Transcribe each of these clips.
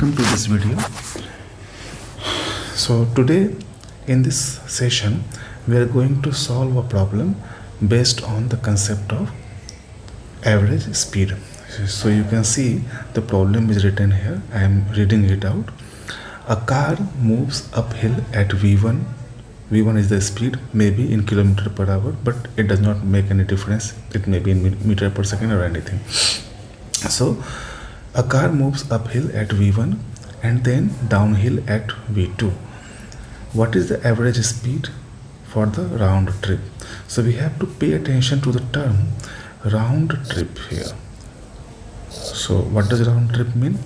welcome to this video. So today in this session we are going to solve a problem based on the concept of average speed. So you can see the problem is written here. I am reading it out. A car moves uphill at V1. V1 is the speed, maybe in kilometer per hour, but it does not make any difference. It may be in meter per second or anything. So a car moves uphill at V1 and then downhill at V2. What is the average speed for the round trip? So we have to pay attention to the term round trip here. So what does round trip mean?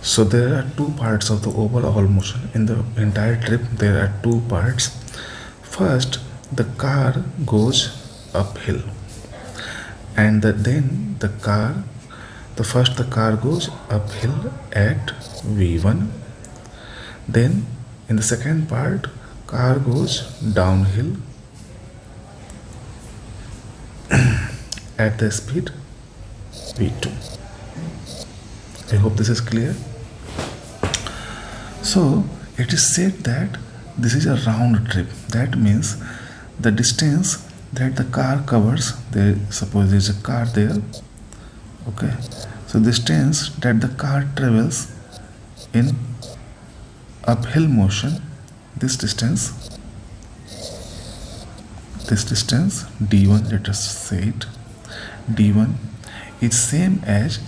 So there are two parts of the overall motion. In the entire trip there are two parts. First, the car goes uphill, and then the car goes uphill at V1. Then in the second part, car goes downhill at the speed V2. I hope this is clear. So it is said that this is a round trip. That means the distance that the car covers, suppose there is a car there, okay, so the distance that the car travels in uphill motion, this distance d1, let us say it, d1 is same as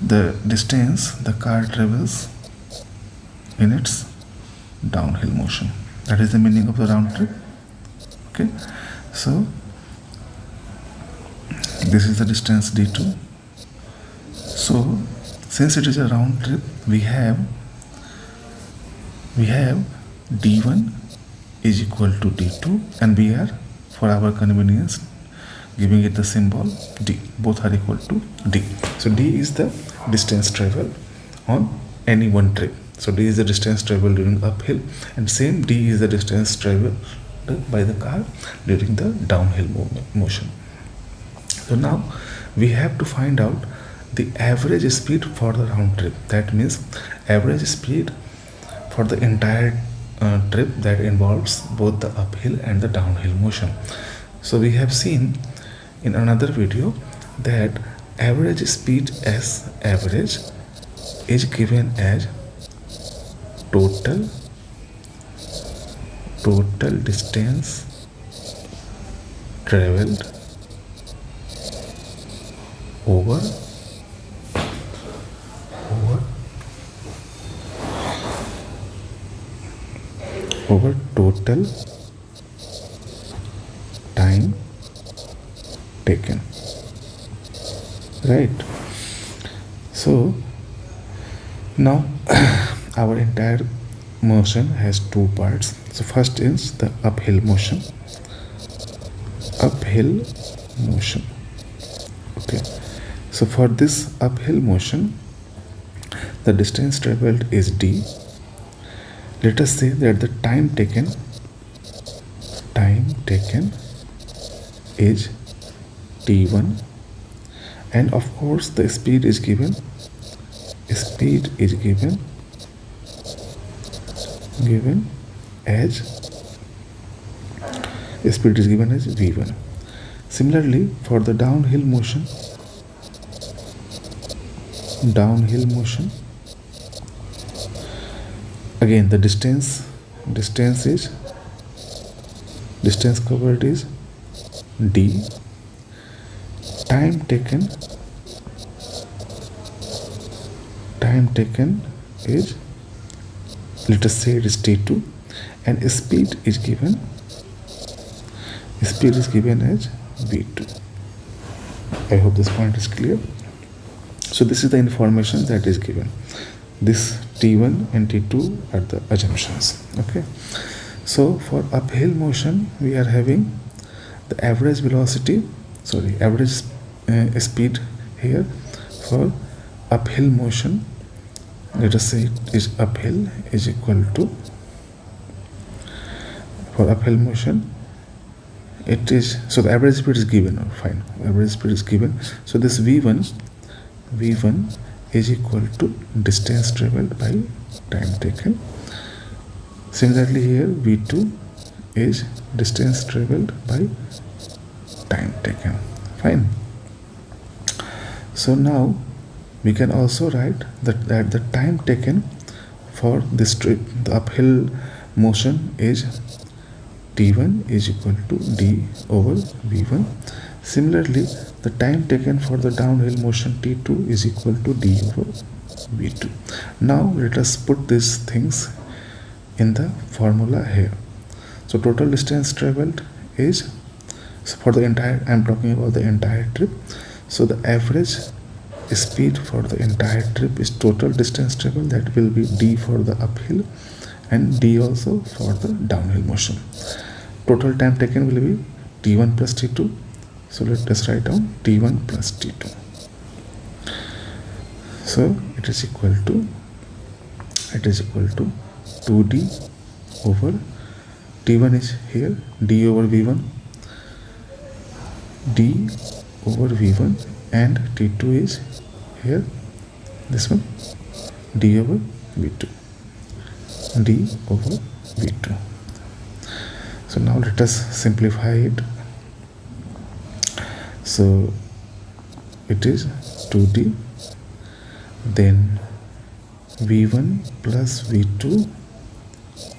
the distance the car travels in its downhill motion. That is the meaning of the round trip. Okay, so this is the distance d2. So since it is a round trip, we have d1 is equal to d2, and we are, for our convenience, giving it the symbol d. Both are equal to d. So d is the distance traveled on any one trip. So d is the distance traveled during uphill, and same d is the distance traveled by the car during the downhill motion. So now we have to find out the average speed for the round trip. That means average speed for the entire trip that involves both the uphill and the downhill motion. So we have seen in another video that average speed as average is given as total distance traveled over total time taken, right? So now our entire motion has two parts. So first is the uphill motion. Okay, so for this uphill motion, the distance traveled is d. Let us say that the time taken is t1, and of course the speed is given as v1. Similarly, for the downhill motion, again the distance covered is d. Time taken is, let us say it is t2, and speed is given as v2. I hope this point is clear. So this is the information that is given. This t1 and t2 are the assumptions. Okay, so for uphill motion we are having the average speed here for uphill motion. Let us say it is uphill is equal to, for uphill motion it is, so the average speed is given, fine, average speed is given. So this v1 is equal to distance traveled by time taken. Similarly here v2 is distance traveled by time taken, fine. So now we can also write that the time taken for this trip, the uphill motion, is t1 is equal to d over v1. Similarly, the time taken for the downhill motion t2 is equal to d over v2. Now let us put these things in the formula here. So total distance traveled is, so for the entire, I am talking about the entire trip. So the average speed for the entire trip is total distance traveled, that will be d for the uphill and d also for the downhill motion. Total time taken will be t1 plus t2. So let us write down t1 plus t2. So it is equal to 2d over t1 is here d over v1, d over v1, and t2 is here, this one, d over v2, d over v2. So now let us simplify it. So it is 2d, then v1 plus v2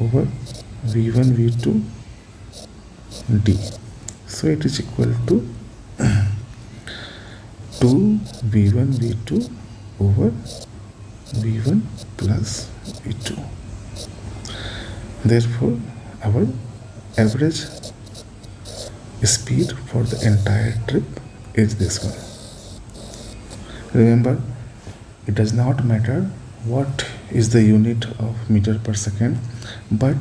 over v1 v2 d. So it is equal to 2 v1 v2 over v1 plus v2. Therefore our average speed for the entire trip is this one. Remember, it does not matter what is the unit of meter per second, but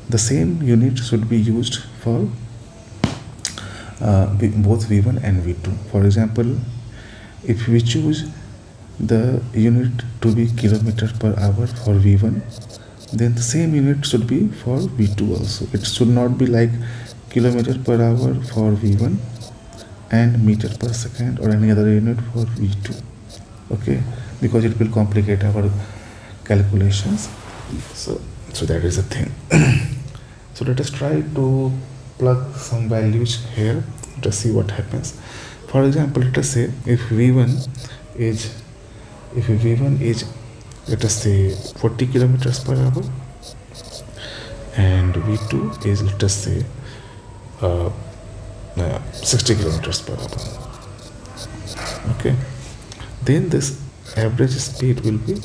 the same unit should be used for both v1 and v2. For example, if we choose the unit to be kilometer per hour for v1, then the same unit should be for v2 also. It should not be like kilometer per hour for v1 and meter per second or any other unit for v2, okay, because it will complicate our calculations. So that is the thing. So let us try to plug some values here. Let us see what happens. For example, let us say if v1 is let us say 40 kilometers per hour and v2 is, let us say 60 kilometers per hour, okay, then this average speed will be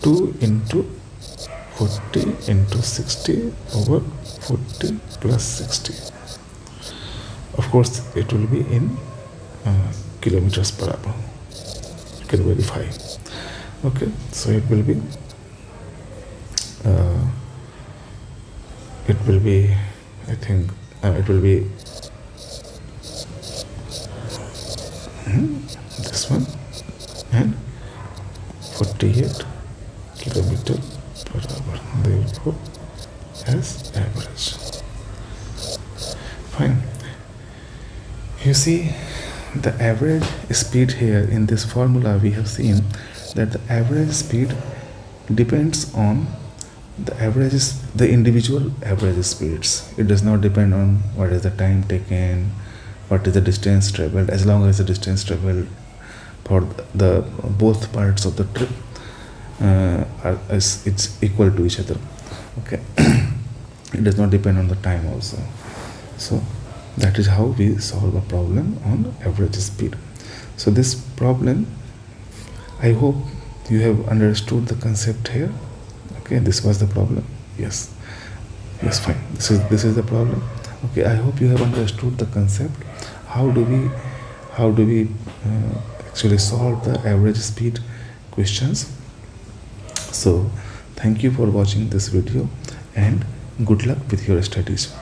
2 into 40 into 60 over 40 plus 60. Of course it will be in kilometers per hour. You can verify. Okay, so it will be I think it will be this one and 48 kilometer per hour, therefore as average. Fine. You see the average speed here in this formula. We have seen that the average speed depends on the individual average speeds. It does not depend on what is the time taken, what is the distance traveled, as long as the distance traveled for the both parts of the trip it's equal to each other, okay. It does not depend on the time also. So that is how we solve a problem on average speed. So this problem, I hope you have understood the concept here. Okay, this was the problem. Yes, fine. This is the problem. Okay, I hope you have understood the concept. How do we actually solve the average speed questions? So thank you for watching this video and good luck with your studies.